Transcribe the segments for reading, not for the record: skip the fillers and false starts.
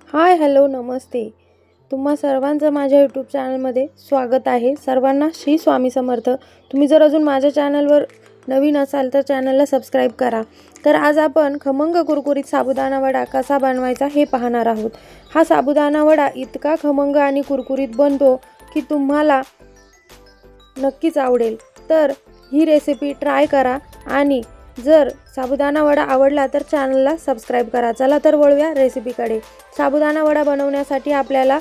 Hi hello नमस्ते. तुम्हा सर्वांचं माझ्या यूट्यूब चॅनलमध्ये स्वागत आहे. सर्वांना श्री स्वामी समर्थ. तुम्ही जर अजून माझ्या चॅनलवर नवीन असाल तर चॅनलला सबस्क्राईब करा. तर आज आपण खमंग कुरकुरीत साबुदाणा वडा कसा बनवायचा हे पाहणार आहोत. हा साबुदाणा वडा इतका खमंग आणि कुरकुरीत बनतो की तुम्हाला नक्कीच आवडेल. तर ही रेसिपी ट्राय करा आणि जर साबुदाणा वडा आवडला तर चॅनलला सबस्क्राईब करा. चला तर वळूया रेसिपीकडे. साबुदाणा वडा बनवण्यासाठी आपल्याला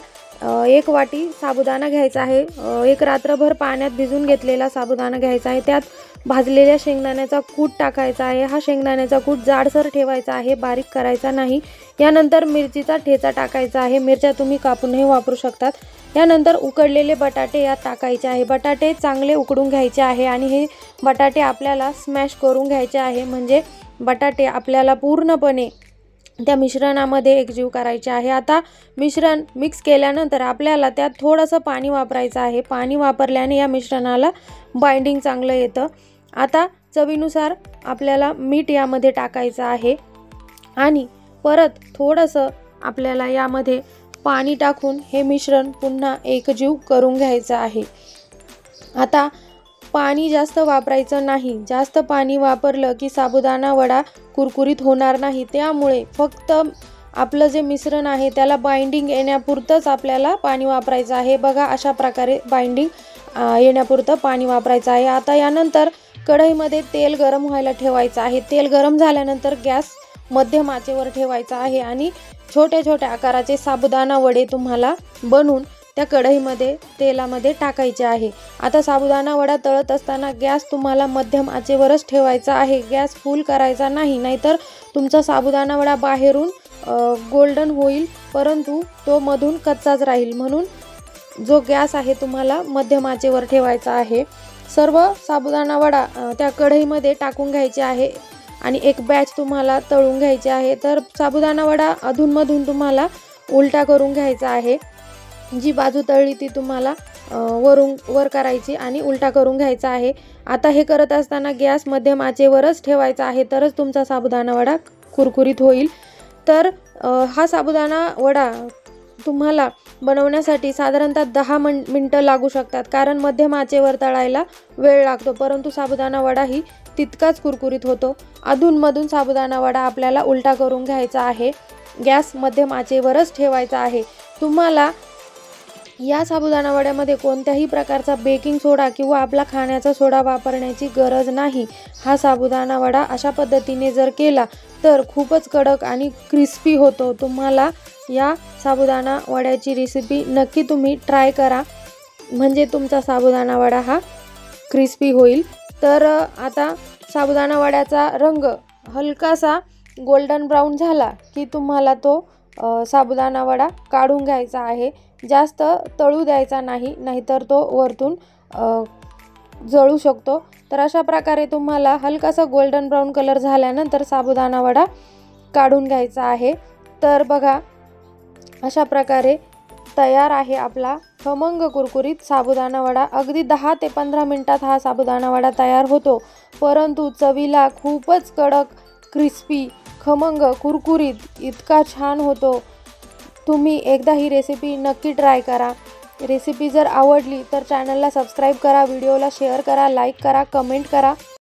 1 वाटी साबुदाणा घ्यायचा आहे. एक रात्रभर पाण्यात भिजून घेतलेला साबुदाणा घ्यायचा आहे. त्यात भाजलेल्या शेंगदाण्याचा कूट टाकायचा आहे. हा शेंगदाण्याचा कूट जाडसर ठेवायचा आहे, बारीक करायचा नाही. यानंतर मिरचीचा ठेचा टाकायचा आहे. मिरच्या तुम्ही कापूनही वापरू शकतात. यानंतर उकडलेले बटाटे यात टाकायचे आहे. बटाटे चांगले उकडून घ्यायचे आहे आणि हे बटाटे आपल्याला स्मॅश करून घ्यायचे आहे. म्हणजे बटाटे आपल्याला पूर्णपणे त्या मिश्रणामध्ये एकजीव करायचे आहे. आता मिश्रण मिक्स केल्यानंतर आपल्याला त्यात थोडंसं पाणी वापरायचं आहे. पाणी वापरल्याने या मिश्रणाला बाइंडिंग चांगलं येतं. आता चवीनुसार आपल्याला मीठ यामध्ये टाकायचं आहे आणि परत थोडंसं आपल्याला यामध्ये पाणी टाकून हे मिश्रण पुन्हा एकजीव करून घ्यायचं आहे. आता पाणी जास्त वापरायचं नाही. जास्त पाणी वापरलं की साबुदाणा वडा कुरकुरीत होणार नाही. त्यामुळे फक्त आपलं जे मिश्रण आहे त्याला बाइंडिंग येण्यापुरतंच आपल्याला पाणी वापरायचं आहे. बघा अशा प्रकारे बाइंडिंग येण्यापुरतं पाणी वापरायचं आहे. आता यानंतर कढईमध्ये तेल गरम व्हायला ठेवायचं आहे. तेल गरम झाल्यानंतर गॅस मध्यम आचेवर ठेवायचा आहे आणि छोट्या छोट्या आकाराचे साबुदाणा वडे तुम्हाला बनवून त्या कढईमध्ये तेलामध्ये टाकायचे आहे. आता साबुदाणा वडा तळत असताना गॅस तुम्हाला मध्यम आचेवरच ठेवायचा आहे. गॅस फुल करायचा नाही, नाहीतर तुमचा साबुदाणा वडा बाहेरून गोल्डन होईल परंतु तो मधून कच्चाच राहील. म्हणून जो गॅस आहे तुम्हाला मध्यम आचेवर ठेवायचा आहे. सर्व साबुदाणा वडा त्या कढईमध्ये टाकून घ्यायचे आहे आणि एक बॅच तुम्हाला तळून घ्यायचे आहे. तर साबुदाणा वडा अधूनमधून तुम्हाला उलटा करून घ्यायचा आहे. जी बाजू तळली ती तुम्हाला वर करायची आणि उलटा करून घ्यायचा आहे. आता हे करत असताना गॅस मध्यम आचेवरच ठेवायचा आहे, तरच तुमचा साबुदाणा वडा कुरकुरीत होईल. तर हा साबुदाणा वडा तुम्हाला बनवण्यासाठी साधारणतः 10 मिनिटं लागू शकतात, कारण मध्यम आचेवर तळायला वेळ लागतो. परंतु साबुदाणा वडाही तितकाच कुरकुरीत होतो. अधूनमधून साबुदाणा वडा आपल्याला उलटा करून घ्यायचा आहे. गॅस मध्यम आचेवरच ठेवायचा आहे. तुम्हाला या साबुदाणा वड्यामध्ये कोणत्याही प्रकारचा बेकिंग सोडा किंवा आपला खाण्याचा सोडा वापरण्याची गरज नाही. हा साबुदाणा वडा अशा पद्धतीने जर केला तर खूपच कडक आणि क्रिस्पी होतो. तुम्हाला या साबुदाणा वड्याची रेसिपी नक्की तुम्ही ट्राय करा, म्हणजे तुमचा साबुदाणा वडा हा क्रिस्पी होईल. तर आता साबुदाणा वड्याचा रंग हलकासा गोल्डन ब्राऊन झाला की तुम्हाला तो साबुदाणा वडा काढून घ्यायचा आहे. जास्त तळू द्यायचा नाही, नाहीतर तो वरतून जळू शकतो. तर अशा प्रकारे तुम्हाला हलकासा गोल्डन ब्राऊन कलर झाल्यानंतर साबुदाणा वडा काढून घ्यायचा आहे. तर बघा अशा प्रकारे तयार आहे आपला खमंग कुरकुरीत साबुदाणा वडा. अगदी 10 ते 15 मिनिटात हा साबुदाणा वडा तयार होतो, परंतु चवीला खूपच कडक, क्रिस्पी, खमंग, कुरकुरीत इतका छान होतो. तुम्ही एकदा ही रेसिपी नक्की ट्राय करा. रेसिपी जर आवडली तर चॅनलला सबस्क्राईब करा, व्हिडिओला शेअर करा, लाईक करा, कमेंट करा.